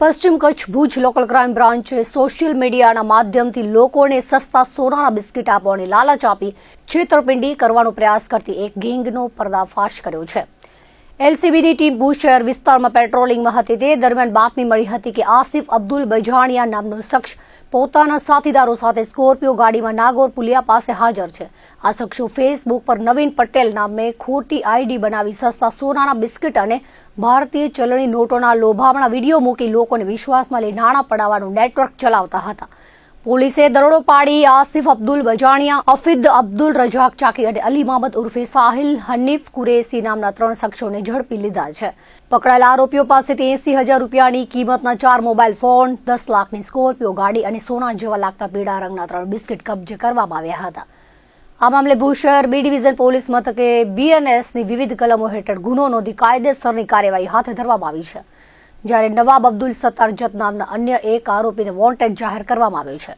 પશ્ચિમ Kutch Bhuj local crime બ્રાન્ચે social મીડિયાના માધ્યમથી લોકોને સસ્તા સોનાના બિસ્કિટ આપવાની લાલચ આપી છેતરપિંડી કરવાનો પ્રયાસ કરતી એક ગેંગનો પર્દાફાશ કર્યો છે। એલસીબીની ટીમ ભુજ શહેર વિસ્તારમાં પેટ્રોલિંગમાં હતી તે દરમિયાન બાતમી મળી હતી કે આસિફ અબ્દુલ બજાણિયા નામનો શખ્સ પોતાના સાથીદારો સાથે સ્કોર્પિયો ગાડીમાં નાગોર પુલિયા પાસે હાજર છે। આ શખ્સો ફેસબુક પર નવીન પટેલ નામે ખોટી આઈડી બનાવી સસ્તા સોનાના બિસ્કિટ અને ભારતીય ચલણી નોટોના લોભામણા વિડીયો મૂકી લોકોને વિશ્વાસમાં લઈ નાણાં પડાવવાનું નેટવર્ક ચલાવતા હતા। પોલીસે દરોડો પાડી આસિફ અબ્દુલ બજાણિયા, હફીદ અબ્દુલ રજાક ચાકી અને અલી મહમદ ઉર્ફે સાહિલ હનીફ કુરેશી નામના 3 શખ્સોને ઝડપી લીધા છે। પકડાયેલા આરોપીઓ પાસેથી 80,000 રૂપિયાની કિંમતના 4 મોબાઈલ ફોન, 10 લાખની સ્કોર્પિયો ગાડી અને સોના જેવા લાગતા પીળા રંગના 3 બિસ્કિટ કબજે કરવામાં આવ્યા હતા। આ મામલે ભુજ શહેર બી ડિવિઝન પોલીસ મથકે બીએનએસની વિવિધ કલમો હેઠળ ગુનો નોંધી કાયદેસરની કાર્યવાહી હાથ ધરવામાં આવી છે, જ્યારે નવાબ અબ્દુલ સત્તાર જત નામના અન્ય એક આરોપીને વોન્ટેડ જાહેર કરવામાં આવ્યો છે।